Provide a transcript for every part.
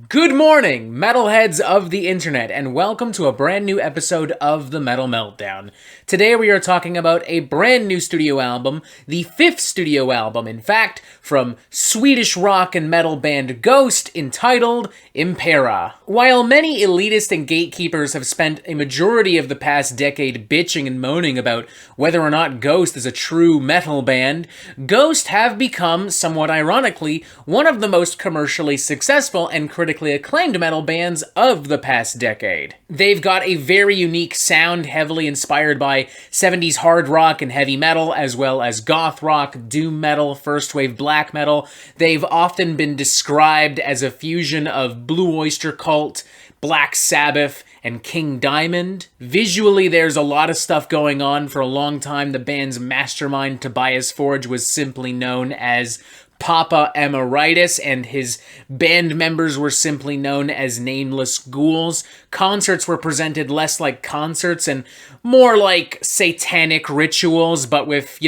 Good morning, metalheads of the internet, and welcome to a brand new episode of the Metal Meltdown. Today we are talking about a brand new studio album, the fifth studio album, in fact, from Swedish rock and metal band Ghost, entitled Impera. While many elitists and gatekeepers have spent a majority of the past decade bitching and moaning about whether or not Ghost is a true metal band, Ghost have become, somewhat ironically, one of the most commercially successful and critically acclaimed metal bands of the past decade. They've got a very unique sound, heavily inspired by 70s hard rock and heavy metal, as well as goth rock, doom metal, first wave black metal. They've often been described as a fusion of Blue Oyster Cult, Black Sabbath, and King Diamond. Visually, there's a lot of stuff going on. For a long time, the band's mastermind, Tobias Forge, was simply known as Papa Emeritus, and his band members were simply known as nameless ghouls. Concerts were presented less like concerts and more like satanic rituals, but with,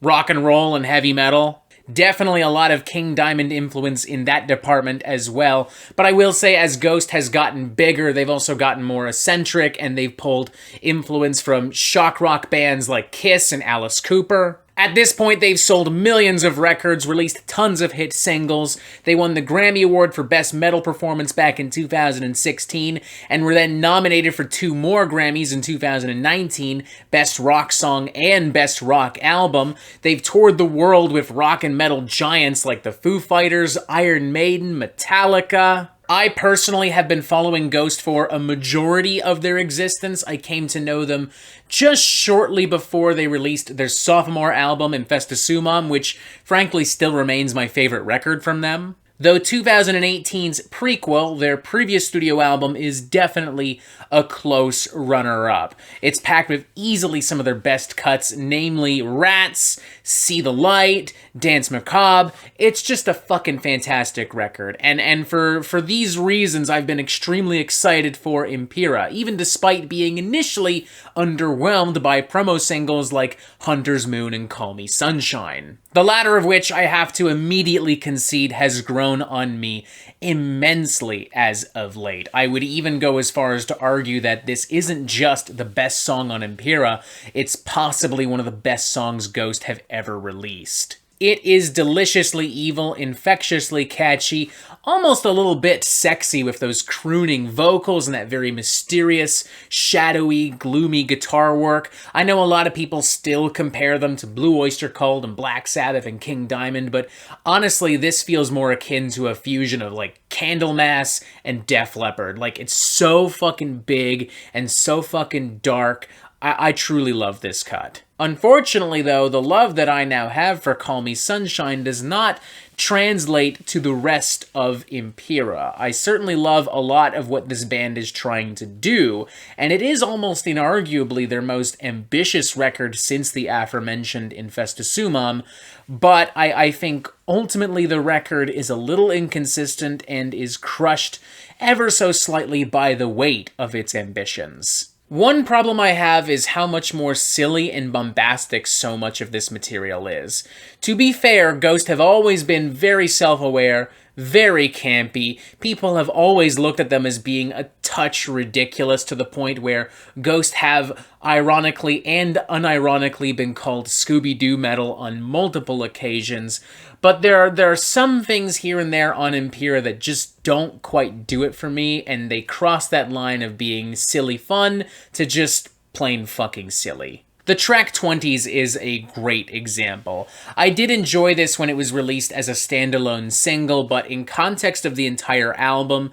rock and roll and heavy metal. Definitely a lot of King Diamond influence in that department as well. But I will say, as Ghost has gotten bigger, they've also gotten more eccentric, and they've pulled influence from shock rock bands like Kiss and Alice Cooper. At this point, they've sold millions of records, released tons of hit singles. They won the Grammy Award for Best Metal Performance back in 2016, and were then nominated for 2 more Grammys in 2019, Best Rock Song and Best Rock Album. They've toured the world with rock and metal giants like the Foo Fighters, Iron Maiden, Metallica. I personally have been following Ghost for a majority of their existence. I came to know them just shortly before they released their sophomore album, Vista, which frankly still remains my favorite record from them. Though 2018's prequel, their previous studio album, is definitely a close runner-up. It's packed with easily some of their best cuts, namely Rats, See the Light, Dance Macabre. It's just a fucking fantastic record. And for these reasons, I've been extremely excited for Impera, even despite being initially underwhelmed by promo singles like Hunter's Moon and Call Me Sunshine. The latter of which, I have to immediately concede, has grown on me immensely as of late. I would even go as far as to argue that this isn't just the best song on Impera, it's possibly one of the best songs Ghost have ever released. It is deliciously evil, infectiously catchy, almost a little bit sexy with those crooning vocals and that very mysterious, shadowy, gloomy guitar work. I know a lot of people still compare them to Blue Oyster Cult and Black Sabbath and King Diamond, but honestly, this feels more akin to a fusion of Candlemass and Def Leppard. It's so fucking big and so fucking dark. I truly love this cut. Unfortunately, though, the love that I now have for Call Me Sunshine does not translate to the rest of Impera. I certainly love a lot of what this band is trying to do, and it is almost inarguably their most ambitious record since the aforementioned Infesta Sumam, but I think ultimately the record is a little inconsistent and is crushed ever so slightly by the weight of its ambitions. One problem I have is how much more silly and bombastic so much of this material is. To be fair, Ghost have always been very self-aware, very campy. People have always looked at them as being a touch ridiculous, to the point where Ghost have ironically and unironically been called Scooby-Doo metal on multiple occasions. But there are some things here and there on Impera that just don't quite do it for me, and they cross that line of being silly fun to just plain fucking silly. The track 20s is a great example. I did enjoy this when it was released as a standalone single, but in context of the entire album,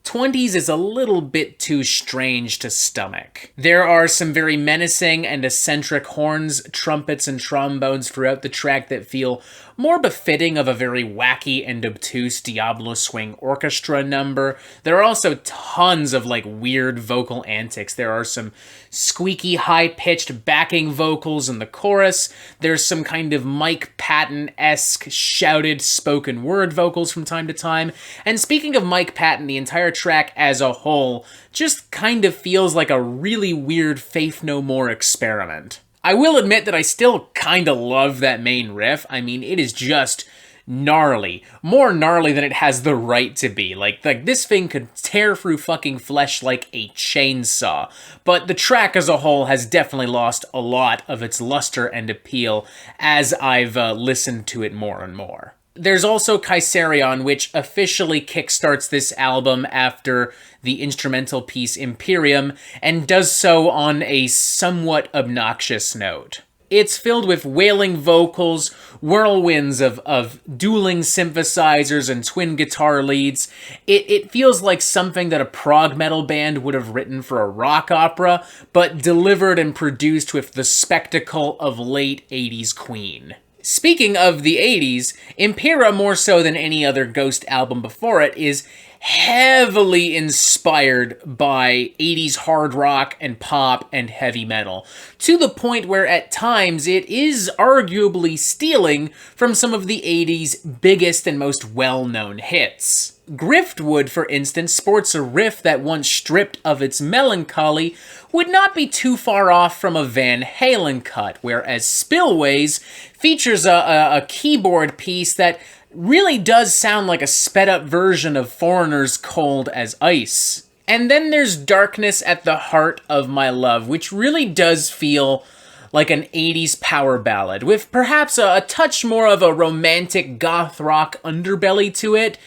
20s is a little bit too strange to stomach. There are some very menacing and eccentric horns, trumpets, and trombones throughout the track that feel more befitting of a very wacky and obtuse Diablo Swing orchestra number. There are also tons of weird vocal antics. There are some squeaky, high-pitched backing vocals in the chorus. There's some kind of Mike Patton-esque shouted spoken word vocals from time to time. And speaking of Mike Patton, the entire track as a whole just kind of feels like a really weird Faith No More experiment. I will admit that I still kinda love that main riff. I mean, it is just gnarly. More gnarly than it has the right to be. Like this thing could tear through fucking flesh like a chainsaw. But the track as a whole has definitely lost a lot of its luster and appeal as I've listened to it more and more. There's also Kaiserion, which officially kickstarts this album after the instrumental piece Imperium, and does so on a somewhat obnoxious note. It's filled with wailing vocals, whirlwinds of dueling synthesizers and twin guitar leads. It feels like something that a prog metal band would have written for a rock opera, but delivered and produced with the spectacle of late 80s Queen. Speaking of the 80s, Impera, more so than any other Ghost album before it, is heavily inspired by 80s hard rock and pop and heavy metal, to the point where at times it is arguably stealing from some of the 80s' biggest and most well-known hits. Griftwood, for instance, sports a riff that, once stripped of its melancholy, would not be too far off from a Van Halen cut, whereas Spillways features a keyboard piece that really does sound like a sped-up version of Foreigner's Cold as Ice. And then there's Darkness at the Heart of My Love, which really does feel like an 80s power ballad, with perhaps a touch more of a romantic goth rock underbelly to it,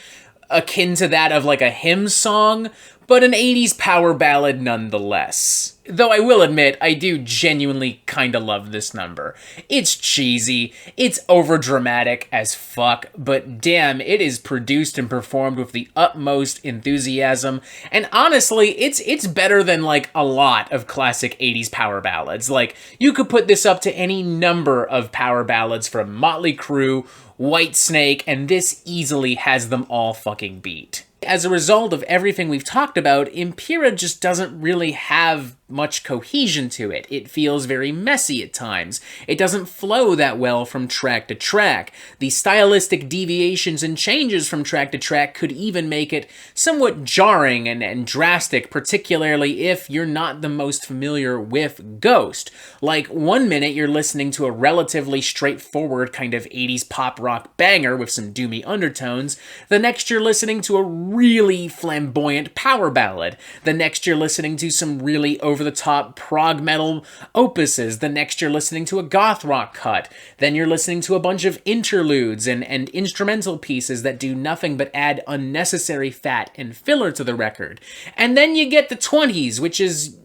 akin to that of like a hymn song, but an 80s power ballad nonetheless. Though I will admit, I do genuinely kinda love this number. It's cheesy, it's overdramatic as fuck, but damn, it is produced and performed with the utmost enthusiasm, and honestly, it's better than like a lot of classic 80s power ballads. Like, you could put this up to any number of power ballads from Motley Crue, Whitesnake, and this easily has them all fucking beat. As a result of everything we've talked about, Impera just doesn't really have much cohesion to it. It feels very messy at times. It doesn't flow that well from track to track. The stylistic deviations and changes from track to track could even make it somewhat jarring and drastic, particularly if you're not the most familiar with Ghost. Like, one minute you're listening to a relatively straightforward kind of 80s pop rock banger with some doomy undertones. The next you're listening to a really flamboyant power ballad. The next you're listening to some really over-the-top prog metal opuses. The next you're listening to a goth rock cut. Then you're listening to a bunch of interludes and instrumental pieces that do nothing but add unnecessary fat and filler to the record. And then you get the 20s, which is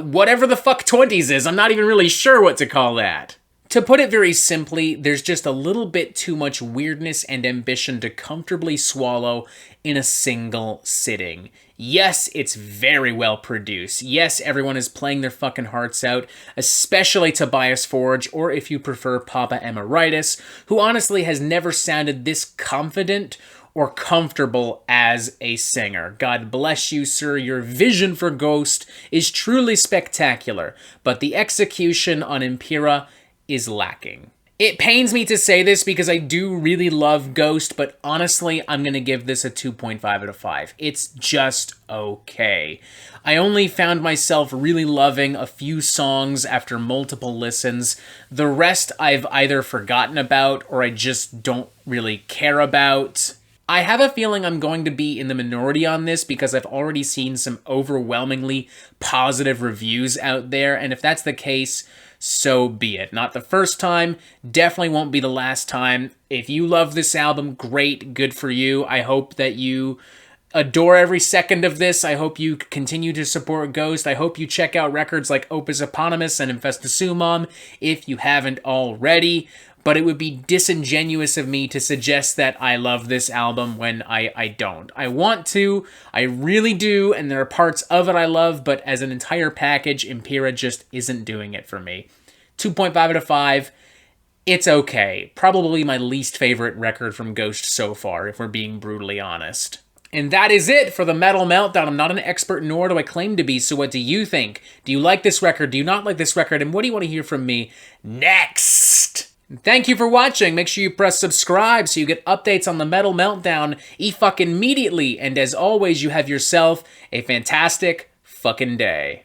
whatever the fuck 20s is. I'm not even really sure what to call that. To put it very simply, there's just a little bit too much weirdness and ambition to comfortably swallow in a single sitting. Yes, it's very well produced. Yes, everyone is playing their fucking hearts out, especially Tobias Forge, or if you prefer, Papa Emeritus, who honestly has never sounded this confident or comfortable as a singer. God bless you, sir. Your vision for Ghost is truly spectacular, but the execution on Impera is lacking. It pains me to say this because I do really love Ghost, but honestly, I'm going to give this a 2.5 out of 5. It's just okay. I only found myself really loving a few songs after multiple listens. The rest I've either forgotten about or I just don't really care about. I have a feeling I'm going to be in the minority on this because I've already seen some overwhelmingly positive reviews out there, and if that's the case, so be it. Not the first time, definitely won't be the last time. If you love this album, great, good for you. I hope that you adore every second of this. I hope you continue to support Ghost. I hope you check out records like Opus Eponymous and Infesta Sumam if you haven't already. But it would be disingenuous of me to suggest that I love this album when I don't. I want to, I really do, and there are parts of it I love, but as an entire package, Impera just isn't doing it for me. 2.5 out of 5, it's okay. Probably my least favorite record from Ghost so far, if we're being brutally honest. And that is it for the Metal Meltdown. I'm not an expert, nor do I claim to be, so what do you think? Do you like this record? Do you not like this record? And what do you want to hear from me next? Thank you for watching. Make sure you press subscribe so you get updates on the Metal Meltdown e-fucking immediately. And as always, you have yourself a fantastic fucking day.